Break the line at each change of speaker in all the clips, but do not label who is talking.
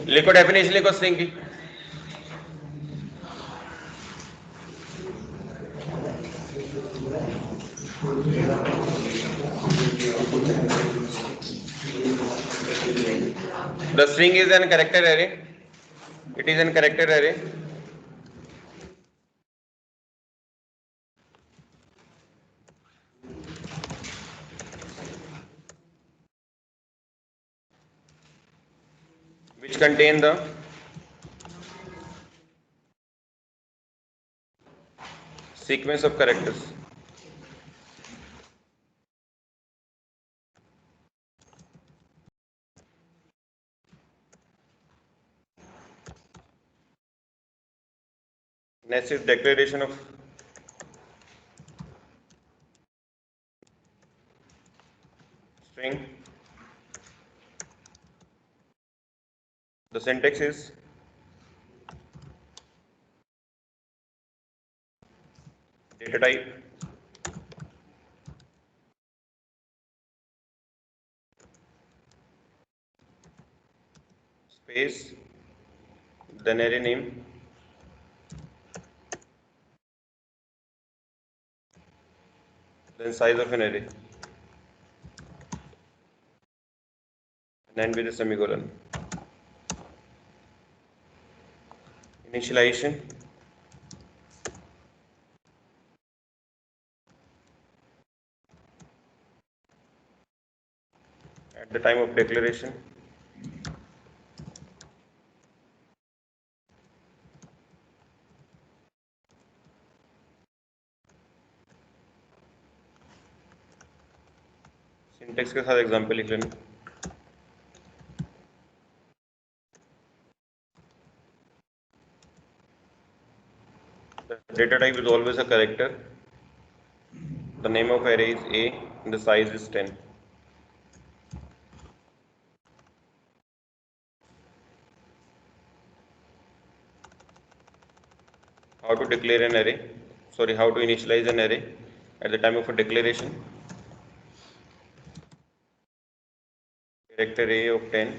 लिखो डेफिनेशन, लिखो स्ट्रिंग की। The string is an character array. It is an character array. Which contain the sequence of characters. Next is declaration of string. The syntax is data type space then array name then size of an array and end with a semicolon. Initialization at the time of declaration. Syntax के साथ example लिख लेना। The data type is always a character. The name of array is A and the size is 10. How to declare an array? Sorry, how to initialize an array at the time of a declaration? Character A of 10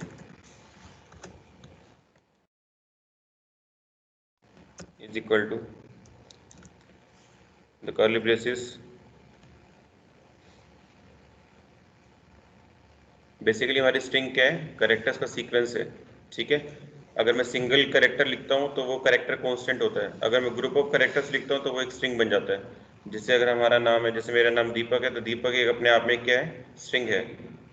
is equal to the curly braces basically हमारी string क्या है? Characters का sequence है, ठीक है। अगर मैं single character लिखता हूँ तो वो करेक्टर कांस्टेंट होता है, अगर मैं ग्रुप ऑफ करेक्टर्स लिखता हूँ तो वो एक स्ट्रिंग बन जाता है। जैसे अगर हमारा नाम है, जैसे मेरा नाम दीपक है, तो दीपक एक अपने आप में क्या है? स्ट्रिंग है।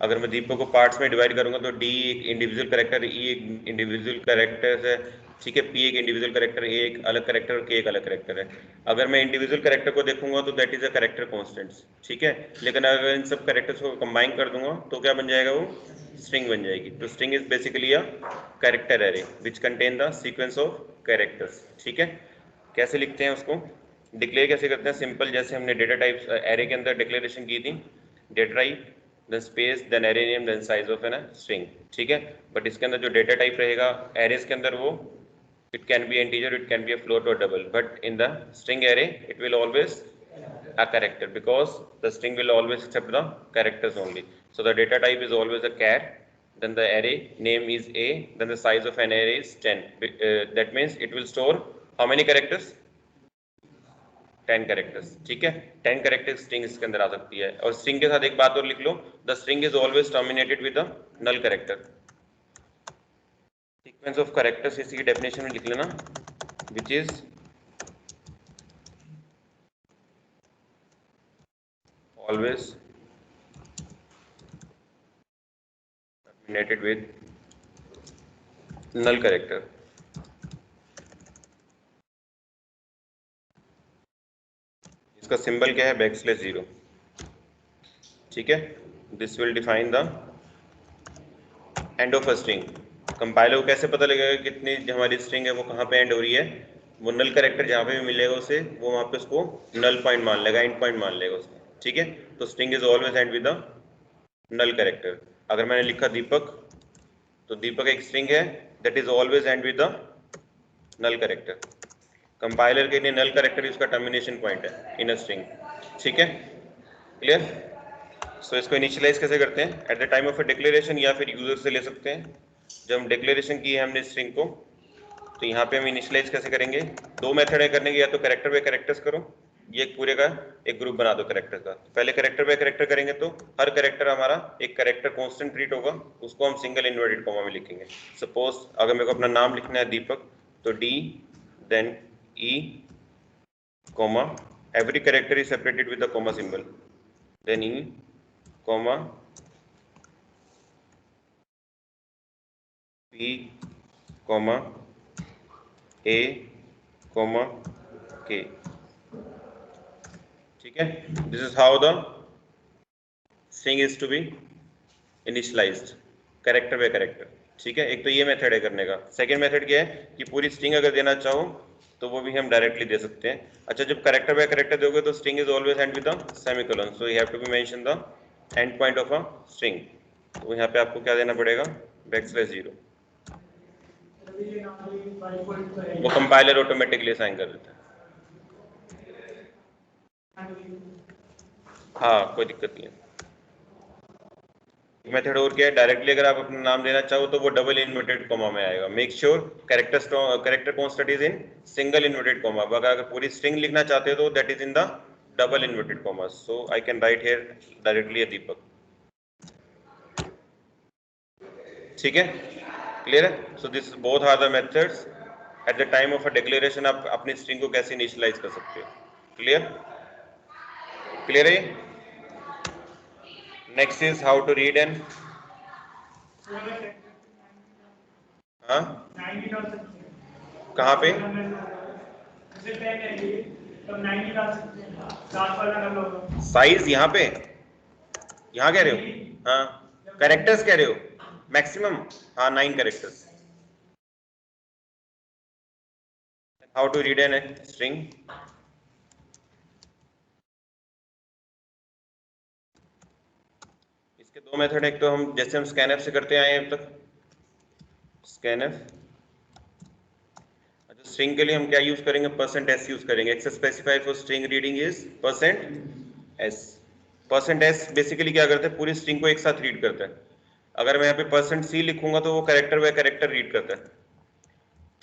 अगर मैं दीपक को पार्ट्स में डिवाइड करूंगा तो डी एक इंडिविजुअल करेक्टर, ई एक इंडिविजुअल करेक्टर है, ठीक है। पी एक इंडिविजुअल करेक्टर, ए एक अलग करेक्टर और के एक अलग करेक्टर है। अगर मैं इंडिविजुअल करेक्टर को देखूंगा तो that is a character constants, ठीक है। लेकिन अगर इन सब करेक्टर्स को कंबाइन कर दूंगा तो क्या बन जाएगा? वो स्ट्रिंग बन जाएगी। तो string is basically a character array which contain the sequence of characters, ठीक है। कैसे लिखते हैं उसको, डिक्लेयर कैसे करते हैं? सिंपल, जैसे हमने डेटा टाइप एरे के अंदर डिक्लेरेशन की थी, data type then space then array name then size of an string, ठीक है। बट इसके अंदर जो डेटा टाइप रहेगा एरेज के अंदर, वो it can be integer, it can be a float or double, but in the string array it will always a character, because the string will always accept the characters only. So the data type is always a char, then the array name is a, then the size of an array is 10. That means it will store how many characters? 10 characters, ठीक है। 10 characters string इसके अंदर आ सकती है। और string के साथ एक बात और लिख लो, the string is always terminated with a null character. Sequence of characters इसी की डेफिनेशन में लिख लेना, which is always terminated with null character. इसका सिंबल क्या है? \0, ठीक है। This will define the end of a string. Compiler को कैसे पता लगेगा कितनी हमारी स्ट्रिंग है वो कहाँ पे एंड हो रही है? वो नल कैरेक्टर जहाँ पे भी मिलेगा उसे, वो वहाँ पे उसको नल पॉइंट मान लेगा, एंड पॉइंट मान लेगा उसको, ठीक है। तो string is always end with the null character. अगर मैंने लिखा दीपक, तो दीपक एक स्ट्रिंग है, that is always end with the null character. Compiler के लिए नल कैरेक्टर इसका टर्मिनेशन पॉइंट है इन अ स्ट्रिंग, ठीक है। क्लियर? सो इसको इनिशियलाइज कैसे करते हैं? Eight the time of a declaration, या फिर यूजर से ले सकते हैं। जब हम डिक्लेरेशन की है हमने स्ट्रिंग को, तो यहाँ पे हम इनिशियलाइज कैसे करेंगे? दो मेथड है करने के, या तो कैरेक्टर बाय कैरेक्टर्स करो, ये एक पूरे का एक ग्रुप बना दो कैरेक्टर का। पहले कैरेक्टर बाय कैरेक्टर करेंगे तो हर कैरेक्टर हमारा एक कैरेक्टर कांस्टेंट ट्रीट होगा, उसको हम सिंगल इन्वर्टेड कॉमा में लिखेंगे। सपोज अगर मेरे को अपना नाम लिखना है दीपक, तो D then E comma, every character is separated with a comma symbol, then e comma p comma a comma k। ठीक है, this is how the string is to be initialised character by character. ठीक है, एक तो ये method है करने का। सेकंड मेथड क्या है कि पूरी स्ट्रिंग अगर देना चाहो तो वो भी हम डायरेक्टली दे सकते हैं। अच्छा, जब कैरेक्टर बाय कैरेक्टर दोगे तो string is always end with a semicolon, so you have to be mention the end point of a string. तो यहाँ पे आपको क्या देना पड़ेगा? \0। वो कंपाइलर ऑटोमेटिकली असाइन कर देता है। हाँ, कोई दिक्कत नहीं है। मेथड और क्या है, डायरेक्टली अगर आप अपना नाम देना चाहो तो वो डबल इन्वर्टेड कॉमा में आएगा। Make sure character constant is in single inverted comma. अगर पूरी स्ट्रिंग लिखना चाहते हो तो that is in the double inverted comma. So I can write here directly a Deepak. ठीक है, क्लियर है? So this both are the methods at the time of a declaration. आप अपनी स्ट्रिंग को कैसे इनिशियलाइज कर सकते हो। क्लियर? क्लियर है? Next is how to read and, हाँ कहाँ पे? साइज यहाँ पे, यहाँ कह रहे हो? हाँ, कैरेक्टर्स कह रहे हो? मैक्सिमम, हाँ 9 characters. How to read an string? इसके दो मेथड है। एक तो हम जैसे हम स्कैनफ से करते आए हैं अब तक, स्कैनफ। अच्छा, स्ट्रिंग के लिए हम क्या यूज करेंगे? %s यूज करेंगे। Access specify for string reading is %s। %s basically क्या करता है? पूरी स्ट्रिंग को एक साथ रीड करता है। अगर मैं यहाँ पे %c लिखूंगा तो वो कैरेक्टर बाय कैरेक्टर रीड करता है।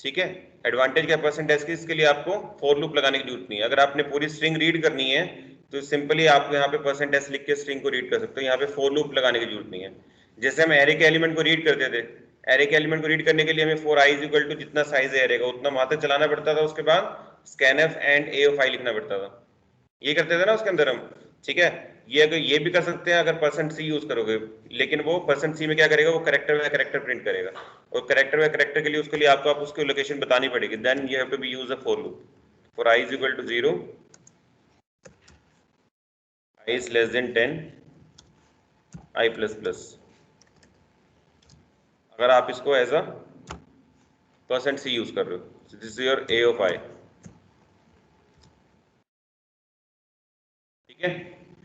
ठीक है, एडवांटेज क्या % की? इसके लिए आपको फॉर लूप लगाने की जरूरत नहीं है। अगर आपने पूरी स्ट्रिंग रीड करनी है तो सिंपली आप यहाँ पे %s लिख के स्ट्रिंग को रीड कर सकते हो। यहाँ पे फॉर लूप लगाने की जरूरत नहीं है। जैसे हम एरे के एलिमेंट को रीड करते थे, एरे के एलिमेंट को रीड करने के लिए हमें फॉर i इक्वल टू जितना साइज है एरे का उतना वहां तक चलाना पड़ता था, उसके बाद scanf and a of i लिखना पड़ता था। ये करते थे ना उसके अंदर हम। ठीक है, ये अगर ये भी कर सकते हैं अगर %c यूज करोगे, लेकिन वो %c में क्या करेगा? वो कैरेक्टर बाय कैरेक्टर प्रिंट करेगा, और कैरेक्टर बाय कैरेक्टर के लिए उसके लिए आपको आप उसकी लोकेशन बतानी पड़ेगी। Then you have to be use a for loop for i is equal to 0, i is less than 10, i plus plus. अगर आप इसको एज अ %c यूज कर रहे हो, this is your a of i। ठीक है,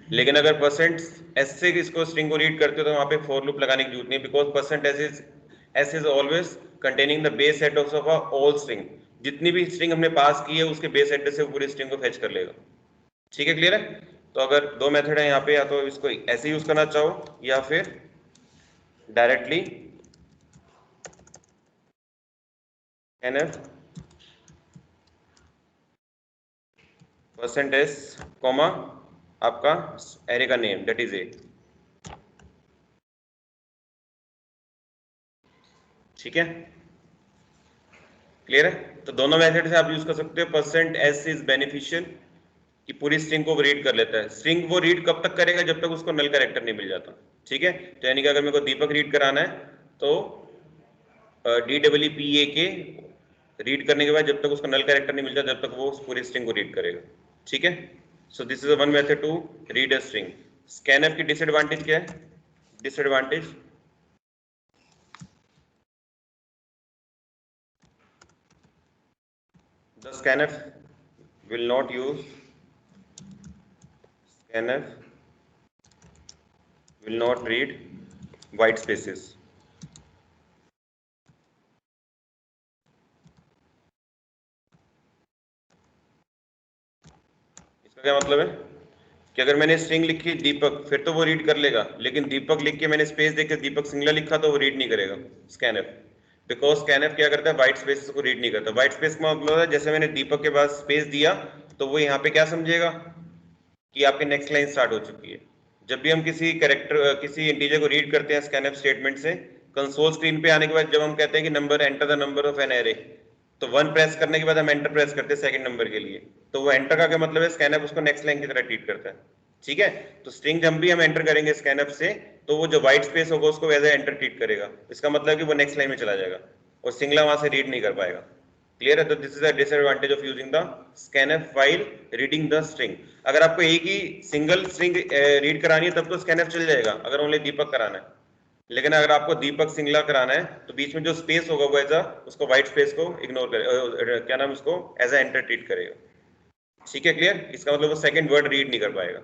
लेकिन अगर %s से इसको स्ट्रिंग को रीड करते हो तो वहां पे फॉर लूप लगाने की जरूरत नहीं, because %s is always containing the base address of all string. जितनी भी स्ट्रिंग हमने पास की है उसके बेस एड्रेस से वो पूरी स्ट्रिंग को फेच कर लेगा। ठीक है, क्लियर है? तो अगर दो मेथड है यहाँ पे, या तो इसको ऐसे यूज करना चाहो या फिर डायरेक्टली nf %s कॉमा आपका एरे का नेम दैट इज a। ठीक है, क्लियर है? तो दोनों मेथड से आप यूज कर सकते हो। %s इज बेनिफिशियल कि पूरी स्ट्रिंग को रीड कर लेता है। स्ट्रिंग वो रीड कब तक करेगा? जब तक उसको नल कैरेक्टर नहीं मिल जाता। ठीक है, तो यानी कि अगर मेरे को दीपक रीड कराना है तो DEEPAK रीड करने के बाद जब तक उसका नल कैरेक्टर नहीं मिल जाता जब तक वो उस पूरी स्ट्रिंग को रीड करेगा। ठीक है, so this is one method to read a string. Scanf की डिसएडवांटेज क्या है? Disadvantage, the scanf will not use scanf will not read white spaces। इसका क्या मतलब है कि अगर मैंने स्ट्रिंग लिखी दीपक फिर तो वो रीड कर लेगा, लेकिन दीपक लिख के मैंने स्पेस देके दीपक सिंगुलर लिखा तो वो रीड नहीं करेगा स्कैनफ, बिकॉज स्कैनफ क्या करता है, व्हाइट स्पेस को रीड नहीं करता। व्हाइट स्पेस का मतलब है जैसे मैंने दीपक के बाद स्पेस दिया तो वो यहाँ पे क्या समझेगा कि आपकी नेक्स्ट लाइन स्टार्ट हो चुकी है। जब भी हम किसी कैरेक्टर किसी इंटीजर को रीड करते हैं स्कैनफ स्टेटमेंट से, कंसोल स्क्रीन पे आने के बाद जब हम कहते हैं कि number enter the number of an array, तो 1 प्रेस करने के बाद हम एंटर प्रेस करते हैं सेकंड नंबर के लिए, तो वो एंटर का क्या मतलब है, स्कैनफ उसको नेक्स्ट लाइन की तरह ट्रीट करता है। ठीक है, तो स्ट्रिंग जब भी हम एंटर करेंगे स्कैनफ से तो वो जो व्हाइट स्पेस होगा उसको एज एंटर ट्रीट करेगा, इसका मतलब कि वो नेक्स्ट लाइन में चला जाएगा और सिंगला वहां से रीड नहीं कर पाएगा। क्लियर है? तो this is a disadvantage of using the scanf while reading the string. अगर आपको एक ही सिंगल स्ट्रिंग रीड करानी है तब तो स्कैनफ चल जाएगा अगर ओनली दीपक कराना है, लेकिन अगर आपको दीपक सिंगला कराना है तो बीच में जो स्पेस होगा वो एज अ उसको व्हाइट स्पेस को इग्नोर करे, क्या नाम उसको एज अ एंटर ट्रीट करेगा। ठीक है, क्लियर? इसका मतलब वो सेकंड वर्ड रीड नहीं कर पाएगा।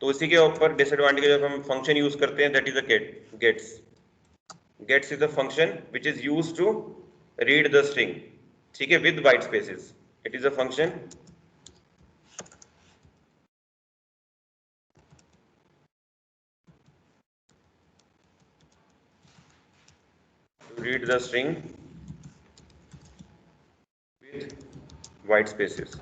तो इसी के ऊपर डिसएडवांटेज जब हम फंक्शन यूज करते हैं, that is a gets. Gets is a function which is used to read the string, ठीक है, with white spaces. It is a function to read the string with white spaces.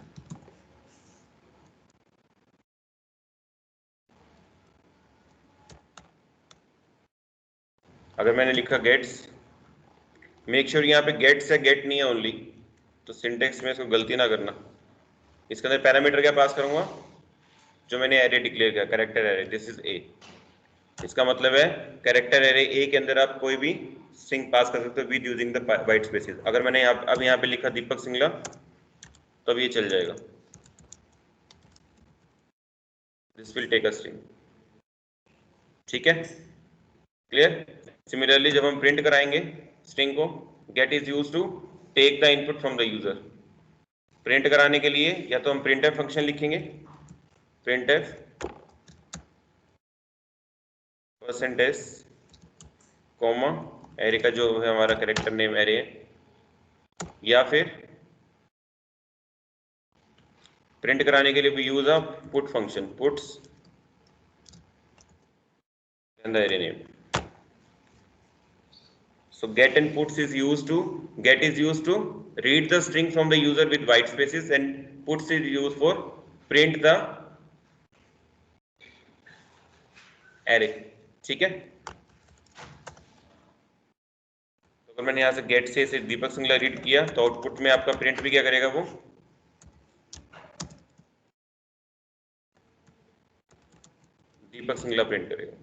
अगर मैंने लिखा gets, make sure यहाँ पे gets या gate नहीं है ओनली, तो सिंटेक्स में इसको गलती ना करना। इसके अंदर पैरामीटर क्या पास करूंगा, जो मैंने एरे डिक्लेयर किया, character array, this is a. इसका मतलब है कैरेक्टर एरे ए के अंदर आप कोई भी स्ट्रिंग पास कर सकते हो with using the white spaces. अगर मैंने अब यहाँ पे लिखा दीपक सिंगला तो अब ये चल जाएगा, this will take a string. ठीक है, क्लियर? सिमिलरली जब हम प्रिंट कराएंगे स्ट्रिंग को, get is used to take the input from the user. Print कराने के लिए या तो हम printf फंक्शन लिखेंगे, printf %s कॉमा एरे का जो है हमारा कैरेक्टर नेम एरे है, या फिर प्रिंट कराने के लिए भी use a put function, puts and the array name. So get and puts is used to, get is used to read the string from the user with white spaces, and puts is used for print the array। ठीक है, तो अगर मैंने यहाँ से gate से Deepak Singla read किया तो आउटपुट में आपका प्रिंट भी क्या करेगा, वो दीपक सिंगला प्रिंट करेगा।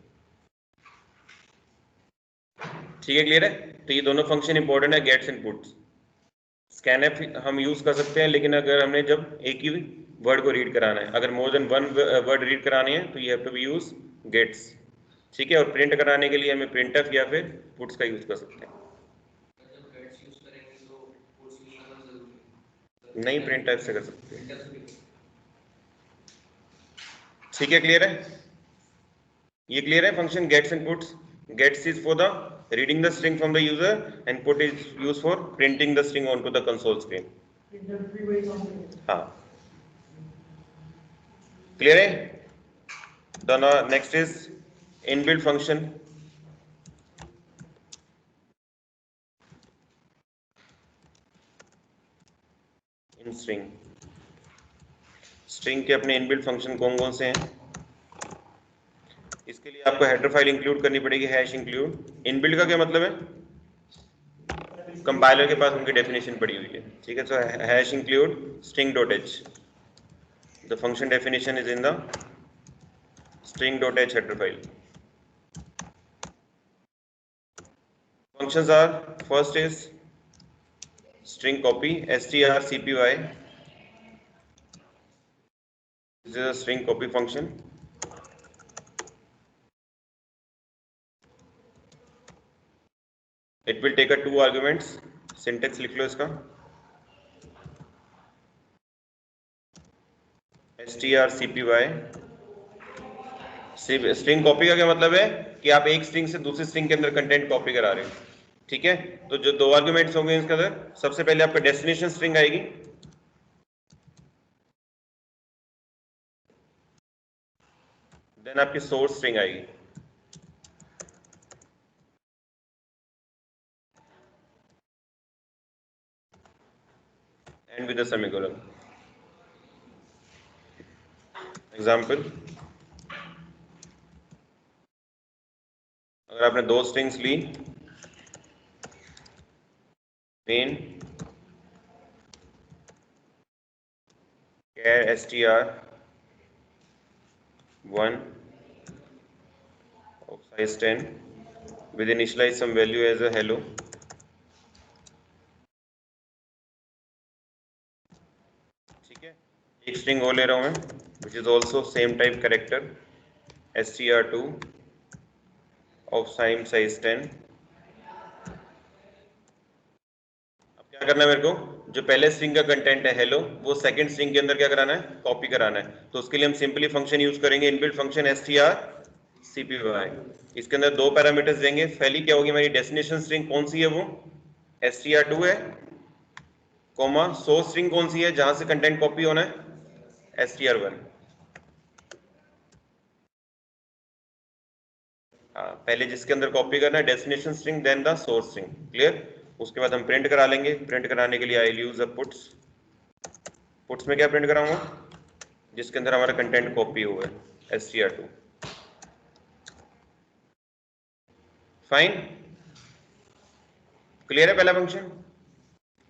ठीक है, क्लियर है? तो ये दोनों फंक्शन इंपॉर्टेंट है, गेट्स एंड पुट्स। स्कैनफ हम यूज कर सकते हैं, लेकिन अगर हमने जब एक ही वर्ड को रीड कराना है, अगर more than one word read करानी है तो you have to be use gets. ठीक है, और प्रिंट कराने के लिए हमें printf या फिर पुट्स का यूज कर सकते हैं। नहीं, printf से कर सकते हैं। ठीक है, क्लियर है? ये क्लियर है function gets and puts? Gets is for the reading the string from the user and put is use for printing the string on to the console screen. हाँ, क्लियर है? The next is inbuilt function in string. String के अपने inbuilt function कौन कौन से हैं? इसके लिए आपको हेडर फाइल इंक्लूड करनी पड़ेगी, हैश इंक्लूड। इनबिल्ट का क्या मतलब है? कंपाइलर के पास उनकी डेफिनेशन पड़ी हुई है। ठीक है, so hash include string.h, the function definition is in the string.h header file. functions are, first is string copy, strcpy, this is a string copy function। it will take a 2 arguments, syntax लिख लो इसका, strcpy। String copy का क्या मतलब है कि आप एक string से दूसरी स्ट्रिंग के अंदर कंटेंट कॉपी करा रहे हो। ठीक है, तो जो 2 आर्गुमेंट्स होंगे इसके अंदर, सबसे पहले आपका डेस्टिनेशन स्ट्रिंग आएगी, देन आपकी सोर्स स्ट्रिंग आएगी। End with the semicolon. Example, अगर आपने दो स्ट्रिंग्स ली, main char str1 of size 10 with initialize some value as a hello, ठीक है। एक स्ट्रिंग और ले रहा हूं मैं which is also same type character str2 of same size 10। अब क्या करना है मेरे को, जो पहले स्ट्रिंग का कंटेंट है हेलो, वो सेकंड स्ट्रिंग के अंदर क्या कराना है, कॉपी कराना है। तो उसके लिए हम सिंपली फंक्शन यूज करेंगे, इनबिल्ट फंक्शन strcpy। इसके अंदर दो पैरामीटर्स देंगे। पहली क्या होगी, मेरी डेस्टिनेशन स्ट्रिंग कौन सी है, वो str2 है, कोमा सोर्स स्ट्रिंग कौन सी है जहां से कंटेंट कॉपी होना है, str1। पहले जिसके अंदर कॉपी करना है destination string, then the source string. Clear. उसके बाद हम प्रिंट करा लेंगे। प्रिंट कराने के लिए आई यूज अ पुट्स। पुट्स में क्या प्रिंट कराऊंगा, जिसके अंदर हमारा कंटेंट कॉपी हुआ है str2। फाइन, क्लियर है पहला function.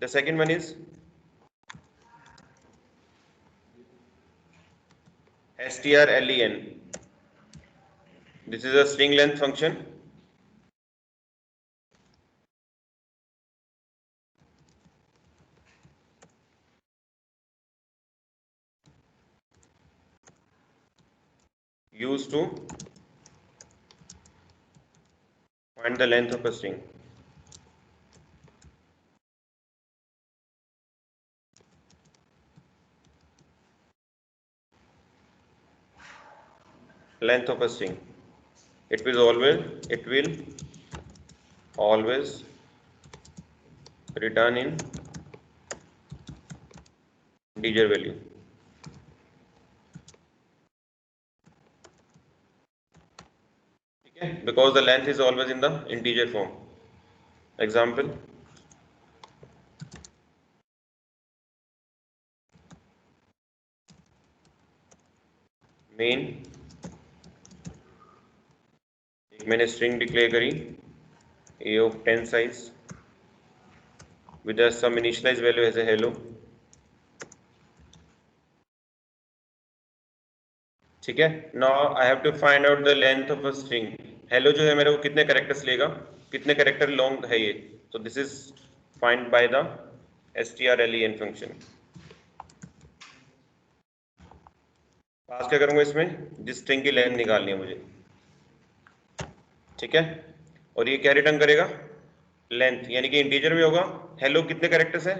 The second one is strlen। This is a string length function. used to find the length of a string। length of a string, it will always return in integer value। ठीक है, because the length is always in the integer form। Example, main, एक मैंने string declare करी a of 10 size with some initialized value as a hello। ठीक है, now I have to find out the length of a string. Hello जो है मेरे को कितने कैरेक्टर्स लेगा, कितने कैरेक्टर लॉन्ग है ये, तो this is find by the strlen function. Pass क्या करूंगा इसमें, जिस स्ट्रिंग की लेंथ निकालनी है मुझे। ठीक है, और ये क्या रिटर्न करेगा, लेंथ, यानी कि इंटीजर में होगा। हेलो कितने कैरेक्टर्स है,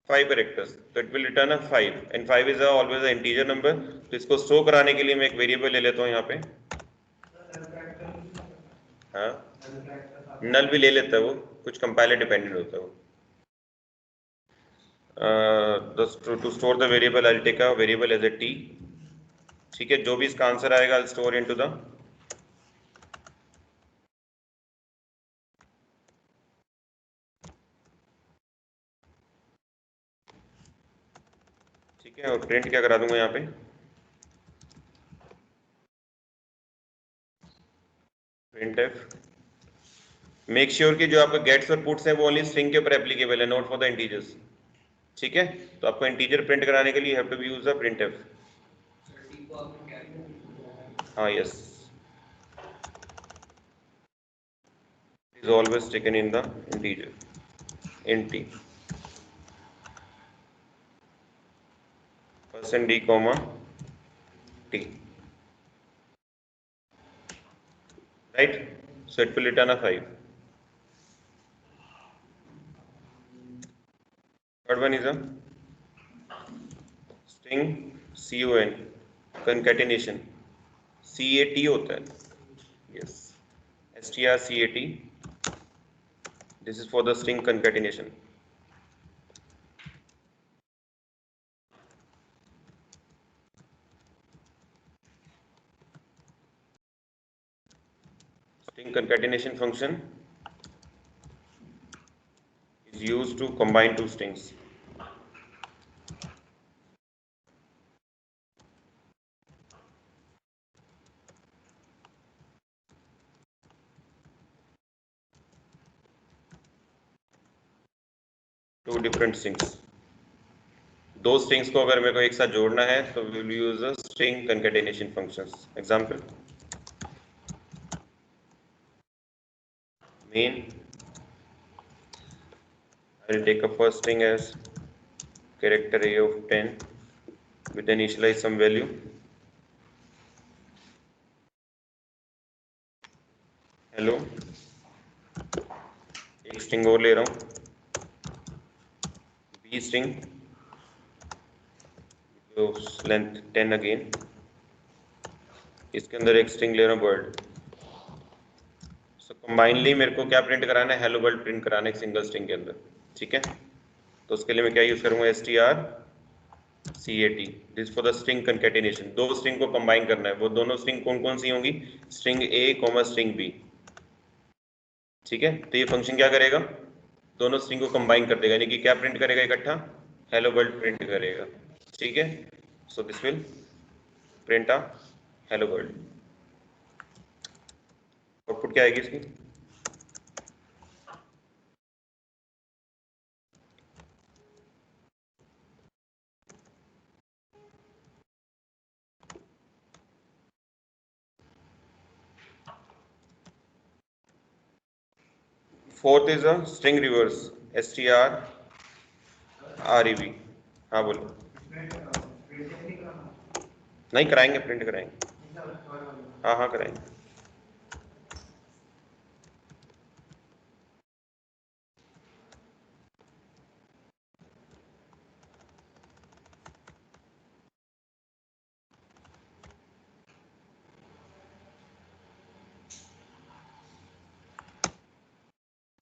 5 कैरेक्टर्स, तो it will return a 5 and 5 is always a integer number. तो इसको स्टोर कराने के लिए मैं एक वेरिएबल ले लेता हूँ यहाँ पे। हाँ, नल भी ले लेता है वो, कुछ कंपाइलर डिपेंडेंट होता है वो। To store the variable I will take a variable as a t। ठीक है, जो भी इसका आंसर आएगा आई स्टोर इनटू द, ठीक है, और प्रिंट क्या करा दूंगा यहाँ पे, printf। मेक श्योर कि जो आपका गेट्स और पुट्स है वो ओनली स्ट्रिंग के ऊपर एप्लीकेबल है, नॉट फॉर द इंटीजर्स। ठीक है, तो आपको इंटीजर प्रिंट कराने के लिए have to use the printf। हाँ, yes, is always taken in the integer int t %d comma t, right? So it will return a 5। Third one is a string con concatenation, cat होता है, yes, strcat। this is for the string concatenation। string concatenation function is used to combine two strings. Two different strings. दो strings को अगर मेरे को एक साथ जोड़ना है तो we will use a string concatenation functions. Example, main, I will take a first string as character a of 10 with initialize some value. Hello, एक स्ट्रिंग और ले रहा हूँ b स्ट्रिंग लेंथ 10 अगेन. इसके अंदर एक स्ट्रिंग ले रहा हूँ bird. सो कंबाइनली मेरे को क्या प्रिंट कराना है, हेलो वर्ल्ड प्रिंट कराना है एक सिंगल स्ट्रिंग के अंदर. ठीक है, तो उसके लिए मैं क्या यूज करूंगा, strcat. This for the string concatenation. दो स्ट्रिंग को कंबाइन करना है. वो दोनों स्ट्रिंग कौन कौन सी होंगी, string a comma string b. ठीक है, तो ये फंक्शन क्या करेगा, दोनों स्ट्रिंग को कंबाइन कर देगा, यानी कि क्या प्रिंट करेगा इकट्ठा, हेलो वर्ल्ड प्रिंट करेगा. ठीक है, so this will print a hello world. Output क्या आएगी इसकी, fourth is a string reverse, strrev. हाँ बोलो. नहीं कराएंगे, प्रिंट कराएंगे. हाँ हाँ कराएंगे.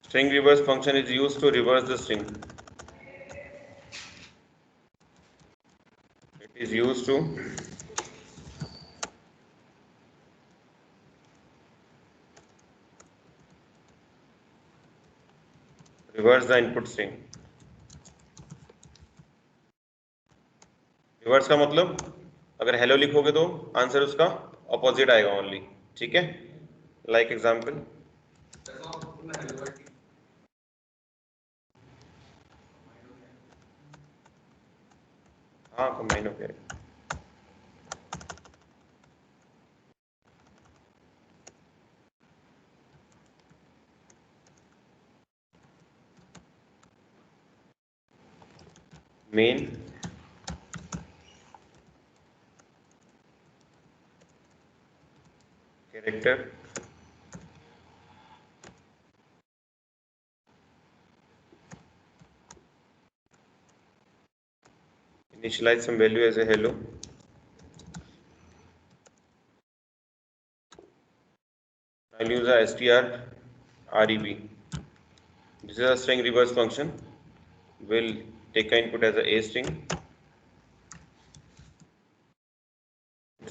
String reverse function is used to reverse the string. It is used to reverse the input string. Reverse का मतलब अगर हेलो लिखोगे तो आंसर उसका ऑपोजिट आएगा ओनली. ठीक है, लाइक एग्जांपल, हाँ कंबाइन हो गया. Main character initialize some value as a hello. I'll use a strrev. This is a string reverse function. Will take an input as a string.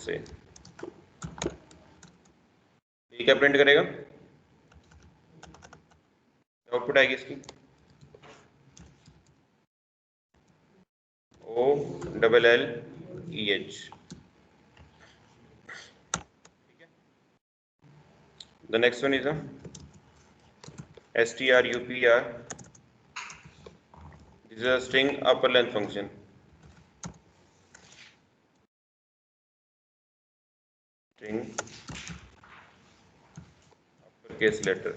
से ये क्या प्रिंट करेगा, आउटपुट आएगी इसकी OLLEH. The next one is a strupr. This is a string upper length function. String uppercase letter.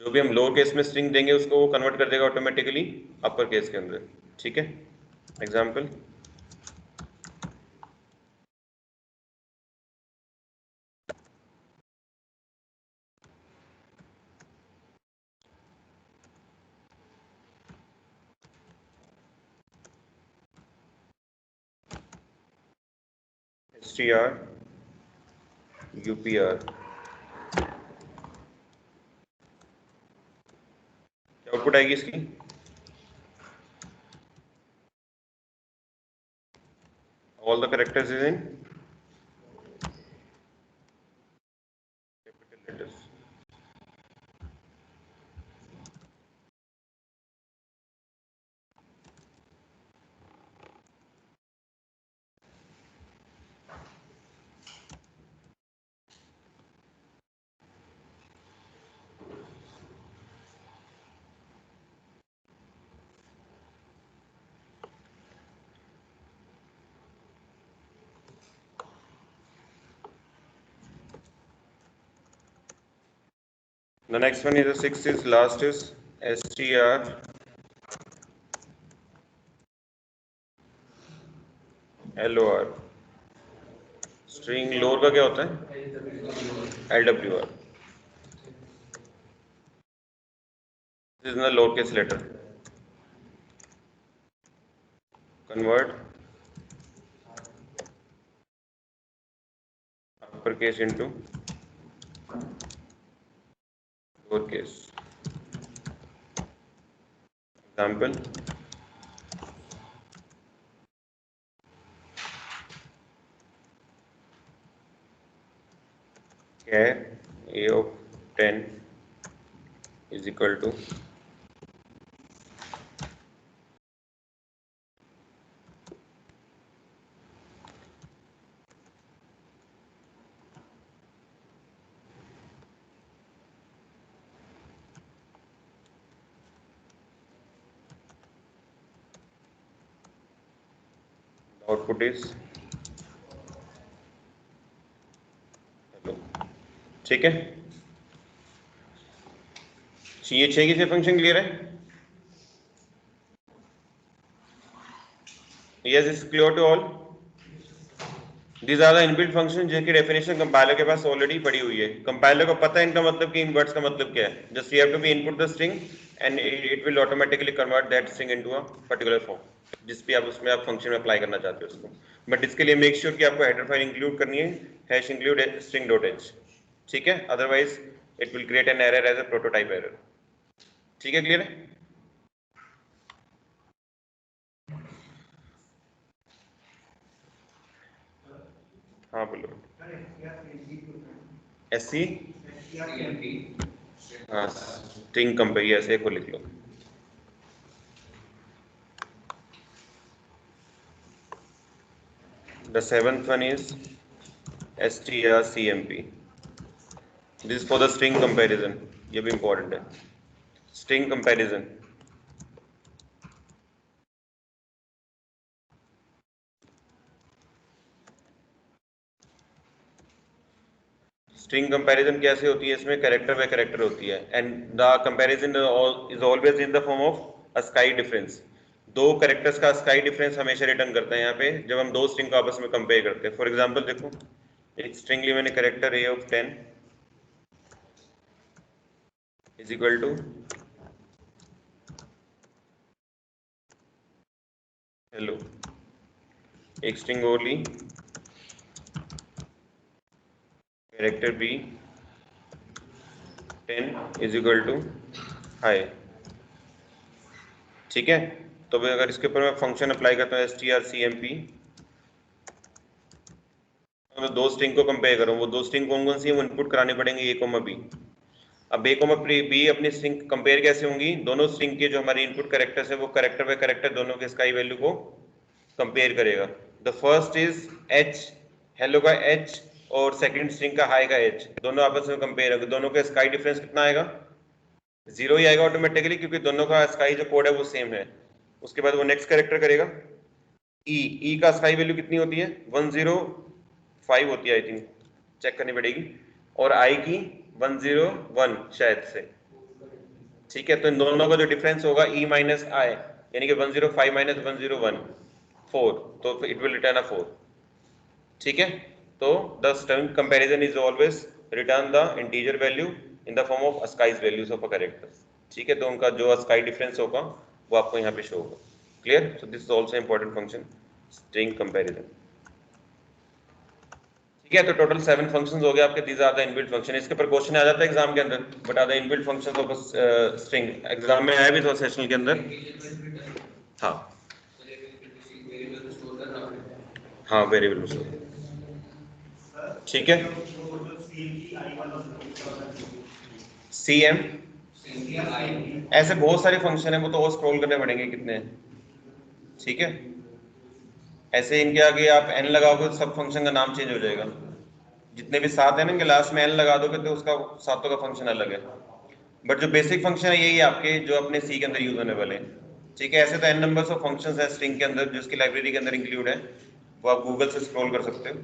जो भी हम lower case में स्ट्रिंग देंगे उसको वो कन्वर्ट कर देगा ऑटोमेटिकली अपर केस के अंदर. ठीक है, एग्जांपल, strupr. क्या आउटपुट आएगी इसकी, all the characters is in The next one is the sixth is last is str lor. String lower का क्या होता है? LWR. This is the lowercase letter. Convert uppercase into lowercase. Example. Char a of 10 is equal to output is hello. ठीक है, ये 6 की function clear है? Yes, it's clear to all. These are the inbuilt functions जिनकी definition compiler के पास already पड़ी हुई है. कंपाइलर को पता है इनका मतलब कि इन वर्ड्स का मतलब क्या है. Just you have to be input the string and it will automatically convert that string into a particular form जिस भी आप उसमें आप फंक्शन में अप्लाई करना चाहते हो उसको. बट इसके लिए मेक श्योर कि आपको हेडर फाइल इंक्लूड करनी है #include string.h. ठीक है, otherwise it will create an error as a prototype error. ठीक है, क्लियर है? हाँ बोलो. SC हाँ, स्ट्रिंग कंपेयर ऐसे को लिख लो. The seventh one is strcmp. This is for the string comparison. ये भी important है. String comparison. स्ट्रिंग कंपैरिजन कैसे होती है? इसमें कैरेक्टर बाय कैरेक्टर होती है and the comparison is always in the form of a sky difference. दो कैरेक्टर्स का स्काई डिफरेंस हमेशा रिटर्न करते हैं यहाँ पे जब हम दो स्ट्रिंग को आपस में कंपेयर करते हैं. फॉर एग्जांपल देखो, एक स्ट्रिंग ली मैंने, character a of 10 is equal to hello. एक स्ट्रिंग और ली, character b 10 is equal to hi. ठीक है, तो अगर इसके ऊपर मैं फंक्शन अप्लाई करता हूँ strcmp, तो दो स्ट्रिंग को कंपेयर करूँ, वो दो स्ट्रिंग कौन कौन सी है वो इनपुट करानी पड़ेंगे a, b. अब a, b अपनी स्ट्रिंग कंपेयर कैसे होंगी? दोनों स्ट्रिंग के जो हमारे इनपुट कैरेक्टर्स है वो कैरेक्टर बाय कैरेक्टर दोनों के स्काई वैल्यू को कंपेयर करेगा. The first is h, hello का h, और सेकंड स्ट्रिंग का हाई का h, दोनों आपस में कंपेयर होंगे. दोनों का स्काई डिफरेंस कितना आएगा? 0 ही आएगा ऑटोमेटिकली, क्योंकि दोनों का स्काई जो कोड है वो सेम है. उसके बाद वो नेक्स्ट कैरेक्टर करेगा e का स्काई वैल्यू कितनी होती है? 105 होती है आई थिंक, चेक करनी पड़ेगी. और i की 101 शायद से. ठीक है, तो इन दोनों का जो डिफरेंस होगा e माइनस i, यानी कि 105 माइनस 101 4, तो इट विल रिटर्न अ 4. ठीक है, तो the string comparison is always return the integer value in the form of अस्काइज वैल्यूज ऑफ अ कैरेक्टर. ठीक है, तो उनका जो अस्काई डिफरेंस होगा वो आपको यहाँ पे शो होगा. Clear? So this is also important function, string comparison. ठीक है, तो टोटल 7 फंक्शंस हो गए आपके. These are the inbuilt function. इसके ऊपर क्वेश्चन आ जाता है एग्जाम के अंदर, but are the inbuilt functions of string. Exam में आया भी था सेशन के अंदर. हाँ हाँ, वेरिएबल में स्टोर. ठीक है, cm ऐसे बहुत सारे फंक्शन है, वो तो और स्क्रॉल करने पड़ेंगे कितने हैं. ठीक है, ऐसे इनके आगे आप n लगाओगे तो सब फंक्शन का नाम चेंज हो जाएगा. जितने भी सात है ना, इनके लास्ट में n लगा दोगे तो उसका सातों का फंक्शन अलग है. बट जो बेसिक फंक्शन है यही है आपके जो अपने सी के अंदर यूज होने वाले हैं. ठीक है, ऐसे तो n नंबर्स ऑफ फंक्शंस है स्ट्रिंग के अंदर जो इसकी लाइब्रेरी के अंदर इंक्लूड है, वो आप गूगल से स्क्रॉल कर सकते हो.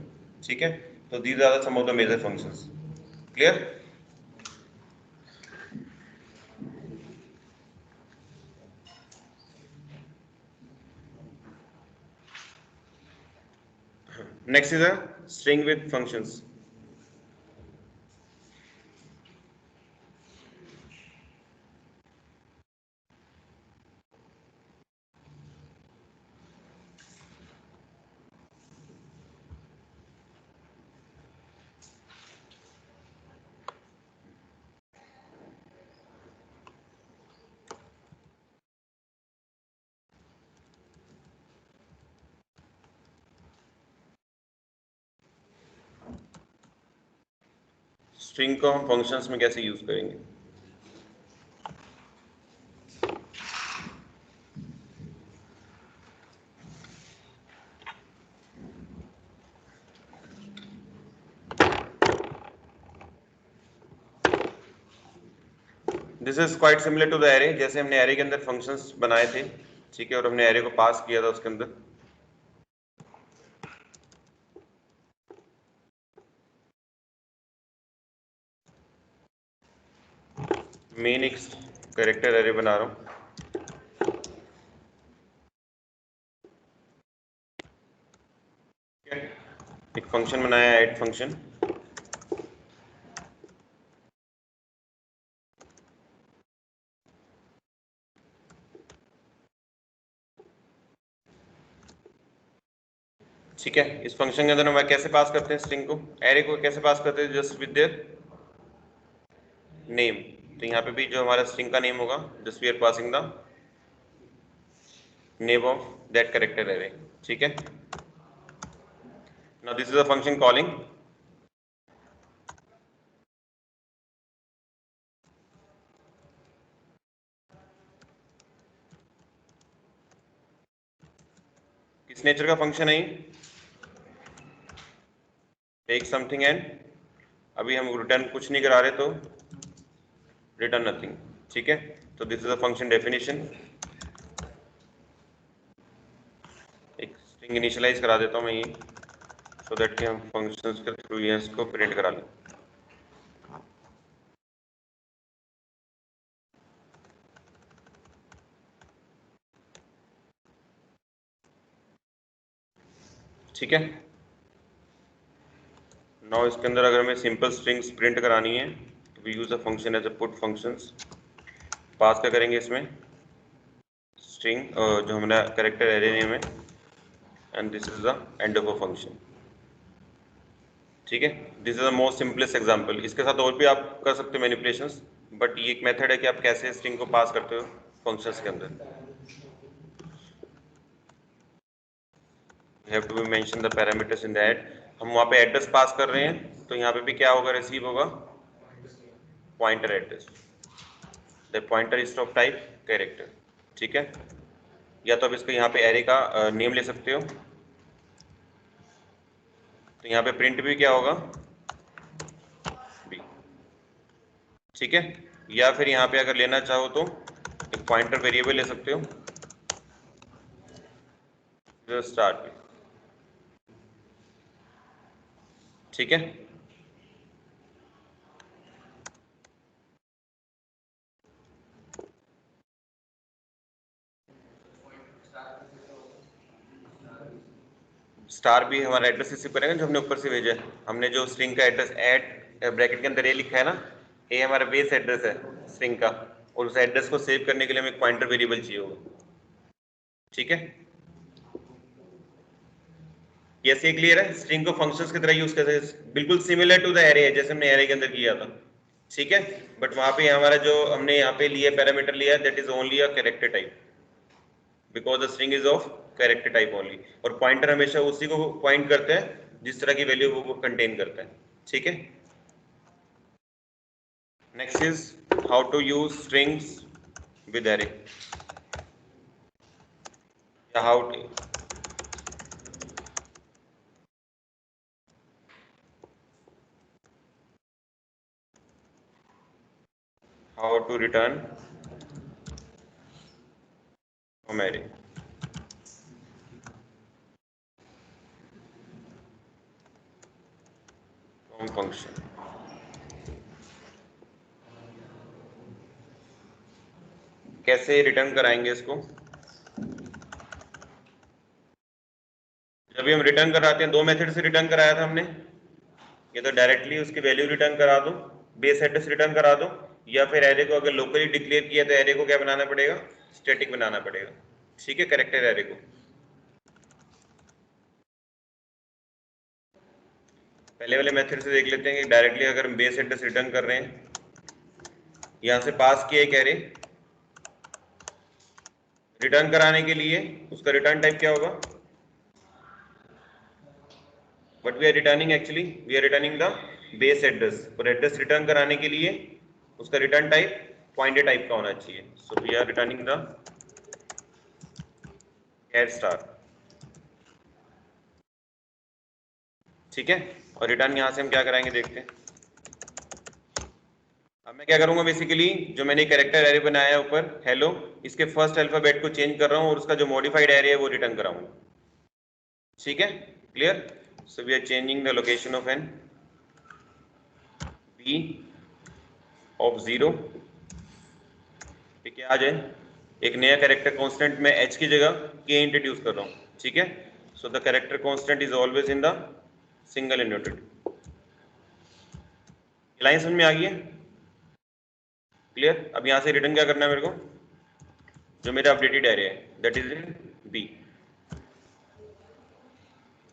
ठीक है, तो these are some of the major functions. Clear? Next is a string with functions. String को हम फंक्शंस में कैसे यूज करेंगे? This is quite similar to the array, जैसे हमने एरे के अंदर फंक्शंस बनाए थे, ठीक है, और हमने एरे को पास किया था उसके अंदर। मेन एक कैरेक्टर एरे बना रहा हूं, एक फंक्शन बनाया ऐड फंक्शन, ठीक है। इस फंक्शन के अंदर हम कैसे पास करते हैं स्ट्रिंग को, एरे को कैसे पास करते हैं? Just with their name. तो यहाँ पे भी जो हमारा स्ट्रिंग का नेम होगा, just we are passing the name of that character array, ठीक है। Now this is a function calling, किस नेचर का फंक्शन है ये? टेक समथिंग एंड, अभी हम रिटर्न कुछ नहीं करा रहे तो रिटर्न नथिंग, ठीक है। तो this is a function definition. एक स्ट्रिंग इनिशियलाइज करा देता हूं मैं ये, सो दैट कि हम फंक्शंस के थ्रू ये इसको प्रिंट करा लें। ठीक है। नाउ इसके अंदर अगर हमें सिंपल स्ट्रिंग्स प्रिंट करानी है तो we use a function as a put functions. Pass क्या करेंगे इसमें? स्ट्रिंग जो हमारा कैरेक्टर एरे नेम है, and this is the end of a function, ठीक है। This is the most simplest example. इसके साथ और भी आप कर सकते हो मैनिपुलेशंस, बट ये एक मेथड है कि आप कैसे स्ट्रिंग को पास करते हो फंक्शंस के अंदर। You have to mention the parameters in that। हम वहाँ पे एड्रेस पास कर रहे हैं तो यहाँ पे भी क्या होगा? रिसीव होगा pointer address. The pointer is of type character, ठीक है। या तो आप इसको यहाँ पे एरे का नेम ले सकते हो, तो यहाँ पे प्रिंट भी क्या होगा? बी, ठीक है। या फिर यहाँ पे अगर लेना चाहो तो एक पॉइंटर वेरिएबल ले सकते हो, जो स्टार्ट भी, ठीक है। स्टार भी हमारा एड्रेस रिसीव करेगा जो हमने ऊपर से भेजा है। हमने जो स्ट्रिंग का एड्रेस ऐड ब्रैकेट के अंदर ए लिखा है ना, ये हमारा बेस एड्रेस है स्ट्रिंग का, और उस एड्रेस को सेव करने के लिए हमें एक पॉइंटर वेरिएबल चाहिए होगा, ठीक है। ये क्लियर है? स्ट्रिंग को फंक्शंस की तरह यूज करते हैं, बिल्कुल सिमिलर टू द एरे है जैसे हमने एरे के अंदर किया था, ठीक है। बट वहां पे हमारा जो हमने यहाँ पे लिया पैरामीटर लिया है, that is only a character type, because the string is of character type only. और पॉइंटर हमेशा उसी को पॉइंट करते हैं जिस तरह की वैल्यू वो कंटेन करता है, ठीक है। Next is how to use strings with array, या how to return from array from function। कैसे रिटर्न कराएंगे इसको? जब भी हम रिटर्न कराते हैं, दो मेथड से रिटर्न कराया था हमने, या तो डायरेक्टली उसकी वैल्यू रिटर्न करा दो, बेस एड्रेस रिटर्न करा दो, या फिर एरे को अगर लोकली डिक्लेयर किया तो एरे को क्या बनाना पड़ेगा, स्टैटिक बनाना पड़ेगा। ठीक है, कैरेक्टर एरे को। पहले वाले मेथड से देख लेते हैं कि डायरेक्टली अगर हम बेस एड्रेस रिटर्न कर रहे हैं, यहां से पास किया एक एरे, रिटर्न कराने के लिए उसका रिटर्न टाइप क्या होगा, but we are returning, actually we are returning the base address, और एड्रेस रिटर्न कराने के लिए उसका रिटर्न टाइप पॉइंटर टाइप का होना चाहिए। So we are returning the char star. ठीक है, और रिटर्न यहां से हम क्या कराएंगे देखते हैं। अब मैं क्या करूंगा, बेसिकली जो मैंने कैरेक्टर एरे बनाया है ऊपर हेलो, इसके फर्स्ट अल्फाबेट को चेंज कर रहा हूं और उसका जो मॉडिफाइड एरे है वो रिटर्न कराऊंगा। ठीक है, clear. So we are changing the location of an B of 0, ठीक है। आ जाए एक नया कैरेक्टर कांस्टेंट में h की जगह k इंट्रोड्यूस कर रहा हूं। ठीक है, so the character constant is always in the single inverted. Line समझ में आ गई है, क्लियर। अब यहां से रिटर्न क्या करना है मेरे को, जो मेरा अपडेटेड एरे है that is in B.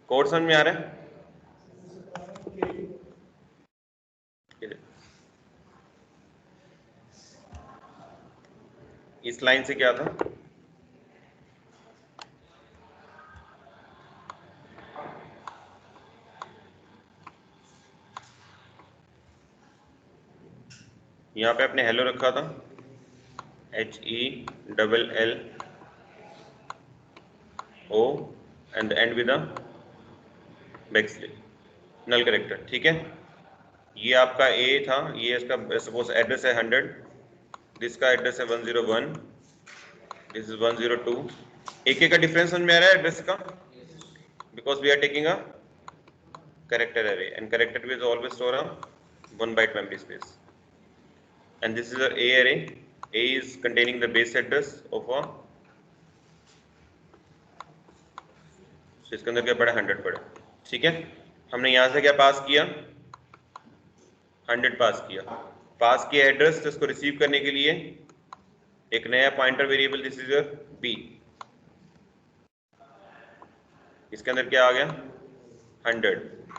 Code समझ में आ रहा है। इस लाइन से क्या था, यहाँ पे आपने हेलो रखा था, HELLO and end with backslash null character. ठीक है, ये आपका ए था, ये इसका सपोज एड्रेस है 100, दिस का एड्रेस है 101, दिस इज 102। एक का डिफरेंस समझ में आ रहा है एड्रेस का, because we are taking a character array and character array is always store a 1 byte memory space, and this is a array. A is containing the base address of a, so इसके अंदर क्या पड़ा, 100 पड़ा। ठीक है, हमने यहां से क्या पास किया, 100 पास किया एड्रेस, तो इसको रिसीव करने के लिए एक नया pointer variable, this is your B, इसके अंदर क्या आ गया 100,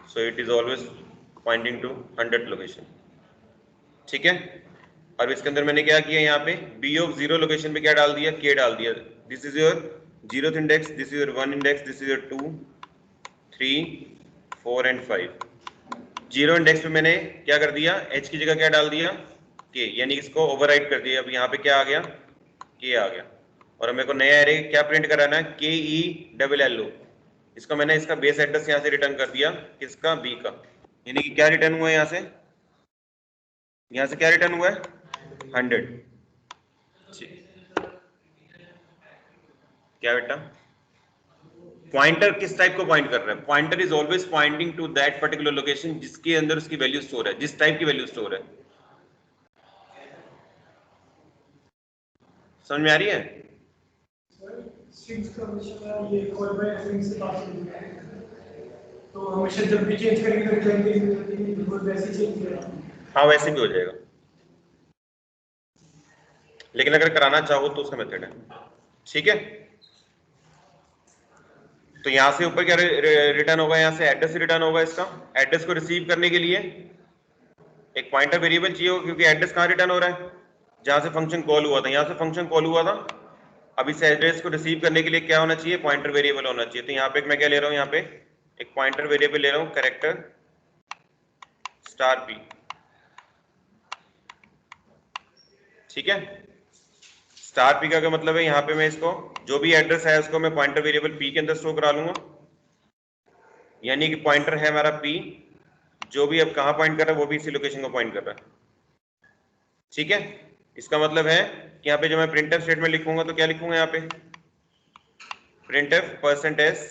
so it is always pointing to 100 location. ठीक है, और इसके अंदर मैंने क्या किया, यहाँ पे बी ऑफ 0 लोकेशन पे क्या डाल दिया, के डाल दिया। This is your 0th index, this is your 1 index, this is your 2 3 4 and 5। 0 index पे मैंने क्या कर दिया, h की जगह क्या डाल दिया, के, यानी इसको ओवरराइट कर दिया। अब यहाँ पे क्या आ गया, के आ गया। और मेरे को नया एरे क्या प्रिंट कराना है, KELLO। इसको मैंने इसका बेस एड्रेस यहाँ से रिटर्न कर दिया, किसका, बी का। यानी कि क्या रिटर्न हुआ है यहाँ से क्या रिटर्न हुआ है, 100। क्या बेटा, पॉइंटर किस टाइप को पॉइंट कर रहा है, pointer is always pointing to that particular location जिसके अंदर उसकी वैल्यू स्टोर है, जिस टाइप की वैल्यू स्टोर है। समझ में आ रही है।
तो हमेशा जब भी चेंज करेंगे तो वैसे चेंज करेगा।
हाँ, वैसे भी हो जाएगा, लेकिन अगर कराना चाहो तो उसका मेथड है। ठीक है, तो यहां से ऊपर क्या रिटर्न होगा, यहां से एड्रेस रिटर्न होगा। इसका एड्रेस को रिसीव करने के लिए एक पॉइंटर वेरिएबल चाहिए होगा, क्योंकि एड्रेस कहां रिटर्न हो रहा है, जहां से फंक्शन कॉल हुआ था। यहां से फंक्शन कॉल हुआ था, अब इस एड्रेस को रिसीव करने के लिए क्या होना चाहिए, पॉइंटर वेरिएबल होना चाहिए। तो यहाँ पे मैं क्या ले रहा हूँ, यहाँ पे एक पॉइंटर वेरिएबल ले रहा हूँ, कैरेक्टर स्टार पी। ठीक है, स्टार पी का मतलब है यहाँ पे मैं इसको जो भी एड्रेस है उसको मैं पॉइंटर वेरिएबल पी के अंदर स्टोर करा लूंगा। यानी कि पॉइंटर है हमारा पी, जो भी अब कहां पॉइंट कर रहा है वो भी इसी लोकेशन को पॉइंट कर रहा है। ठीक है, इसका मतलब है कि यहाँ पे जो मैं प्रिंटफ स्टेटमेंट लिखूंगा तो क्या लिखूंगा, यहाँ पे प्रिंटफ %s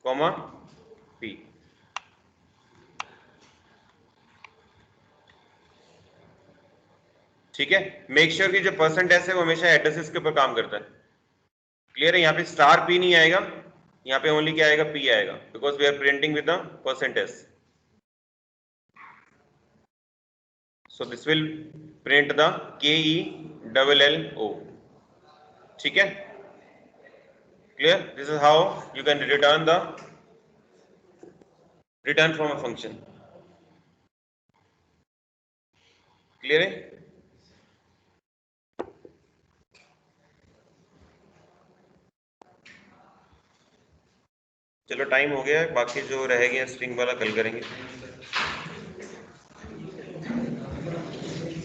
कॉमा पी। ठीक है, मेक श्योर कि जो %s है वो हमेशा एड्रेसेस के ऊपर काम करता है, क्लियर है? यहाँ पे स्टार पी नहीं आएगा, यहाँ पे ओनली क्या आएगा, पी आएगा, because we are printing with the percentage. So this will print the KELLO. ठीक है, clear? This is how you can return the return from a function. Clear है? चलो टाइम हो गया है, बाकी जो रह गया स्ट्रिंग वाला कल करेंगे.